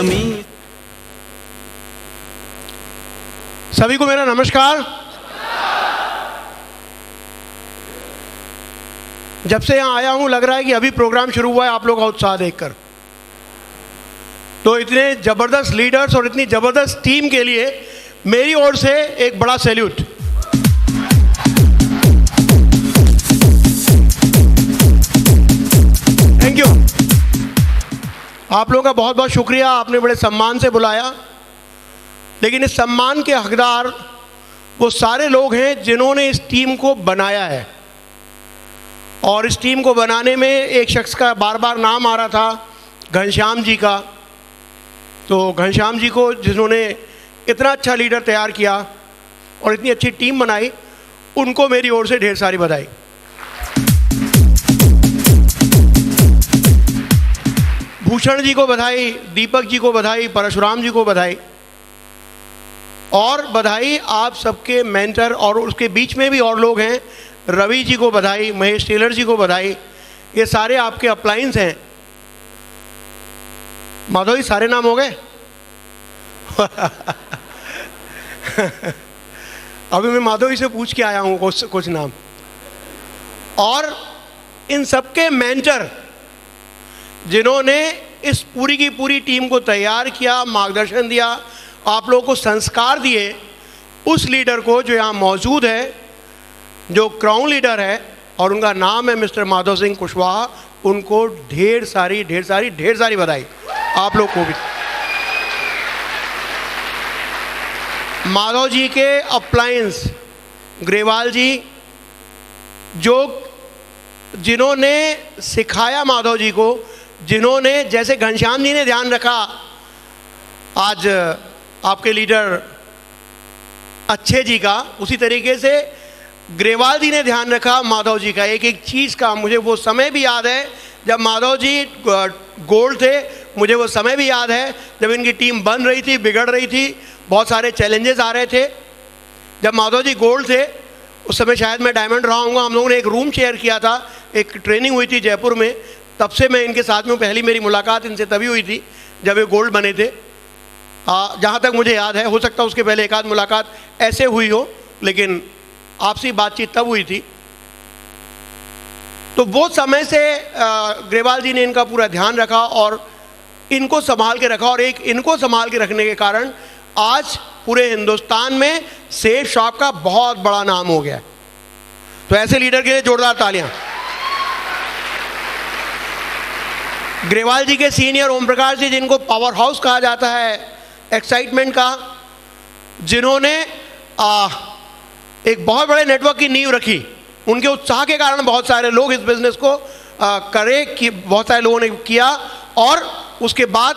जमीन। सभी को मेरा नमस्कार। जब से यहाँ आया हूँ लग रहा है कि अभी प्रोग्राम शुरू हुआ है आप लोग का उत्साह देखकर। तो इतने ज़बरदस्त लीडर्स और इतनी ज़बरदस्त टीम के लिए मेरी ओर से एक बड़ा सैल्यूट। Thank you. आप लोगों का बहुत बहुत शुक्रिया, आपने बड़े सम्मान से बुलाया। लेकिन इस सम्मान के हकदार वो सारे लोग हैं जिन्होंने इस टीम को बनाया है। और इस टीम को बनाने में एक शख्स का बार बार नाम आ रहा था, घनश्याम जी का। तो घनश्याम जी को जिन्होंने इतना अच्छा लीडर तैयार किया और इतनी अच्छी टीम बनाई, उनको मेरी ओर से ढेर सारी बधाई। भूषण जी को बधाई, दीपक जी को बधाई, परशुराम जी को बधाई, और बधाई आप सबके मेंटर और उसके बीच में भी और लोग हैं। रवि जी को बधाई, महेश टेलर जी को बधाई। ये सारे आपके अपलाइंस हैं। माधव जी सारे नाम हो गए? अभी मैं माधव जी से पूछ के आया हूँ कुछ नाम। और इन सबके मेंटर जिन्होंने इस पूरी की पूरी टीम को तैयार किया, मार्गदर्शन दिया, आप लोगों को संस्कार दिए, उस लीडर को जो यहाँ मौजूद है, जो क्राउन लीडर है और उनका नाम है मिस्टर माधव सिंह कुशवाहा, उनको ढेर सारी बधाई। आप लोग को भी। माधव जी के अप्लायंस ग्रेवाल जी, जिन्होंने सिखाया माधव जी को, जिन्होंने, जैसे घनश्याम जी ने ध्यान रखा आज आपके लीडर अच्छे जी का, उसी तरीके से ग्रेवाल जी ने ध्यान रखा माधव जी का एक एक चीज़ का। मुझे वो समय भी याद है जब माधव जी गोल्ड थे, मुझे वो समय भी याद है जब इनकी टीम बन रही थी, बिगड़ रही थी, बहुत सारे चैलेंजेस आ रहे थे। जब माधव जी गोल्ड थे उस समय शायद मैं डायमंड रहा हूँगा। हम लोगों ने एक रूम शेयर किया था, एक ट्रेनिंग हुई थी जयपुर में। तब से मैं इनके साथ में, पहली मेरी मुलाकात इनसे तभी हुई थी जब ये गोल्ड बने थे, जहाँ तक मुझे याद है। हो सकता है उसके पहले एक आध मुलाकात ऐसे हुई हो, लेकिन आपसी बातचीत तब हुई थी। तो वो समय से ग्रेवाल जी ने इनका पूरा ध्यान रखा और इनको संभाल के रखा, और एक इनको संभाल के रखने के कारण आज पूरे हिंदुस्तान में सेफ शॉप का बहुत बड़ा नाम हो गया। तो ऐसे लीडर के लिए जोरदार तालियां। ग्रेवाल जी के सीनियर ओम प्रकाश जी, जिनको पावर हाउस कहा जाता है एक्साइटमेंट का, जिन्होंने एक बहुत बड़े नेटवर्क की नींव रखी। उनके उत्साह के कारण बहुत सारे लोग इस बिजनेस को करे कि बहुत सारे लोगों ने किया, और उसके बाद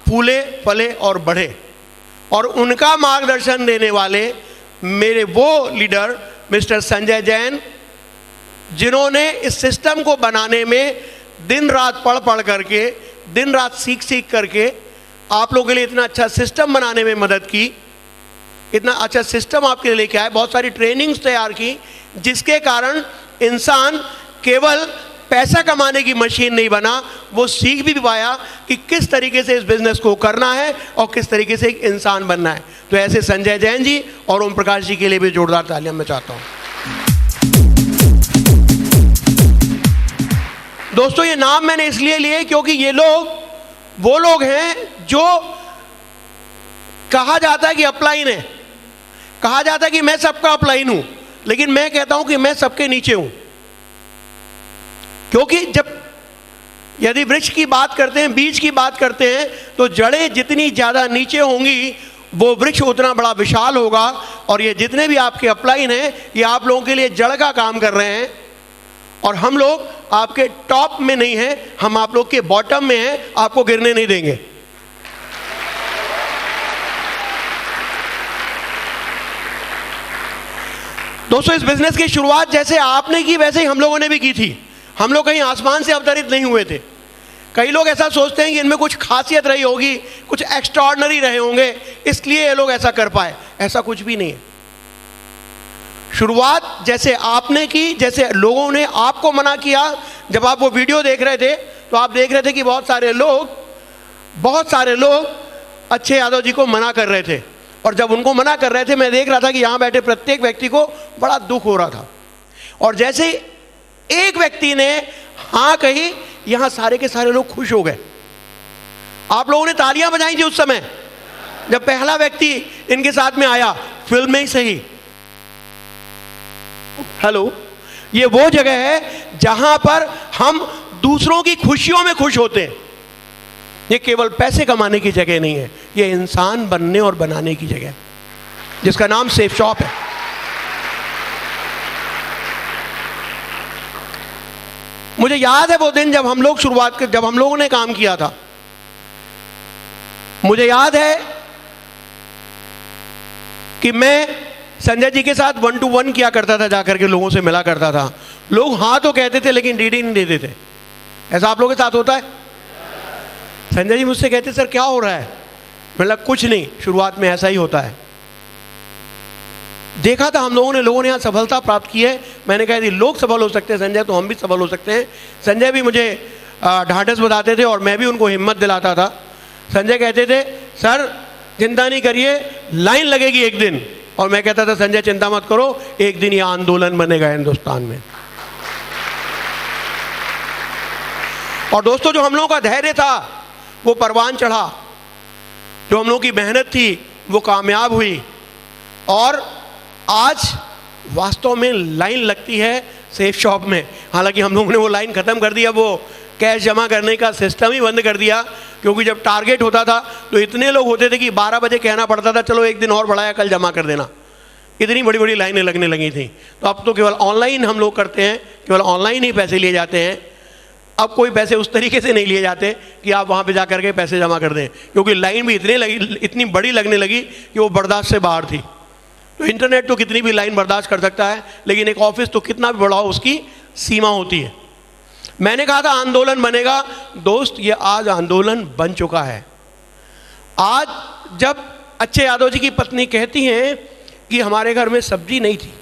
फूले फले और बढ़े। और उनका मार्गदर्शन देने वाले मेरे वो लीडर मिस्टर संजय जैन, जिन्होंने इस सिस्टम को बनाने में दिन रात पढ़ करके, दिन रात सीख करके आप लोगों के लिए इतना अच्छा सिस्टम बनाने में मदद की, इतना अच्छा सिस्टम आपके लिए लेके आए, बहुत सारी ट्रेनिंग्स तैयार की, जिसके कारण इंसान केवल पैसा कमाने की मशीन नहीं बना, वो सीख भी पाया कि किस तरीके से इस बिजनेस को करना है और किस तरीके से एक इंसान बनना है। तो ऐसे संजय जैन जी और ओम प्रकाश जी के लिए भी जोरदार तालियां मैं चाहता हूं। दोस्तों, ये नाम मैंने इसलिए लिए क्योंकि ये लोग वो लोग हैं जो कहा जाता है कि अपलाइन है, कहा जाता है कि मैं सबका अपलाइन हूं, लेकिन मैं कहता हूं कि मैं सबके नीचे हूं। क्योंकि यदि वृक्ष की बात करते हैं, बीज की बात करते हैं, तो जड़ें जितनी ज़्यादा नीचे होंगी वो वृक्ष उतना बड़ा विशाल होगा। और ये जितने भी आपके अपलाइन हैं, ये आप लोगों के लिए जड़ का काम कर रहे हैं, और हम लोग आपके टॉप में नहीं हैं, हम आप लोग के बॉटम में हैं, आपको गिरने नहीं देंगे। दोस्तों, इस बिजनेस की शुरुआत जैसे आपने की वैसे ही हम लोगों ने भी की थी। हम लोग कहीं आसमान से अवतरित नहीं हुए थे। कई लोग ऐसा सोचते हैं कि इनमें कुछ खासियत रही होगी, कुछ एक्स्ट्राऑर्डिनरी रहे होंगे, इसलिए ये लोग ऐसा कर पाए। ऐसा कुछ भी नहीं है। शुरुआत जैसे आपने की, जैसे लोगों ने आपको मना किया। जब आप वो वीडियो देख रहे थे तो आप देख रहे थे कि बहुत सारे लोग अच्छे यादव जी को मना कर रहे थे, और जब उनको मना कर रहे थे मैं देख रहा था कि यहाँ बैठे प्रत्येक व्यक्ति को बड़ा दुख हो रहा था। और जैसे एक व्यक्ति ने हाँ कही, यहाँ सारे के सारे लोग खुश हो गए। आप लोगों ने तालियां बजाई थी उस समय जब पहला व्यक्ति इनके साथ में आया, फिल्म में ही सही। हेलो, ये वो जगह है जहां पर हम दूसरों की खुशियों में खुश होते हैं। ये केवल पैसे कमाने की जगह नहीं है, ये इंसान बनने और बनाने की जगह है, जिसका नाम सेफ शॉप है। मुझे याद है वो दिन जब हम लोग जब हम लोगों ने काम किया था। मुझे याद है कि मैं संजय जी के साथ 1 to 1 किया करता था, जाकर के लोगों से मिला करता था। लोग हाँ तो कहते थे लेकिन डीडी नहीं देते थे। ऐसा आप लोगों के साथ होता है? संजय जी मुझसे कहते सर क्या हो रहा है? मतलब कुछ नहीं, शुरुआत में ऐसा ही होता है। देखा था हम लोगों ने यहाँ सफलता प्राप्त की है। मैंने कहा यदि लोग सफल हो सकते हैं संजय, तो हम भी सफल हो सकते हैं। संजय भी मुझे ढांढस बताते थे और मैं भी उनको हिम्मत दिलाता था। संजय कहते थे सर चिंता नहीं करिए, लाइन लगेगी एक दिन। और मैं कहता था संजय चिंता मत करो, एक दिन ये आंदोलन बनेगा हिंदुस्तान में। और दोस्तों, जो हम लोगों का धैर्य था वो परवान चढ़ा, जो हम लोगों की मेहनत थी वो कामयाब हुई, और आज वास्तव में लाइन लगती है सेफ शॉप में। हालांकि हम लोगों ने वो लाइन खत्म कर दिया, वो कैश जमा करने का सिस्टम ही बंद कर दिया, क्योंकि जब टारगेट होता था तो इतने लोग होते थे कि 12 बजे कहना पड़ता था चलो एक दिन और बढ़ाया, कल जमा कर देना। इतनी बड़ी बड़ी लाइनें लगने लगी थी। तो अब तो केवल ऑनलाइन हम लोग करते हैं, केवल ऑनलाइन ही पैसे लिए जाते हैं। अब कोई पैसे उस तरीके से नहीं लिए जाते कि आप वहाँ पे जा करके पैसे जमा कर दें, क्योंकि लाइन भी इतनी बड़ी लगने लगी कि वो बर्दाश्त से बाहर थी। तो इंटरनेट तो कितनी भी लाइन बर्दाश्त कर सकता है, लेकिन एक ऑफिस तो कितना भी बड़ा हो उसकी सीमा होती है। मैंने कहा था आंदोलन बनेगा, दोस्त ये आज आंदोलन बन चुका है। आज जब अच्छे यादव जी की पत्नी कहती हैं कि हमारे घर में सब्जी नहीं थी,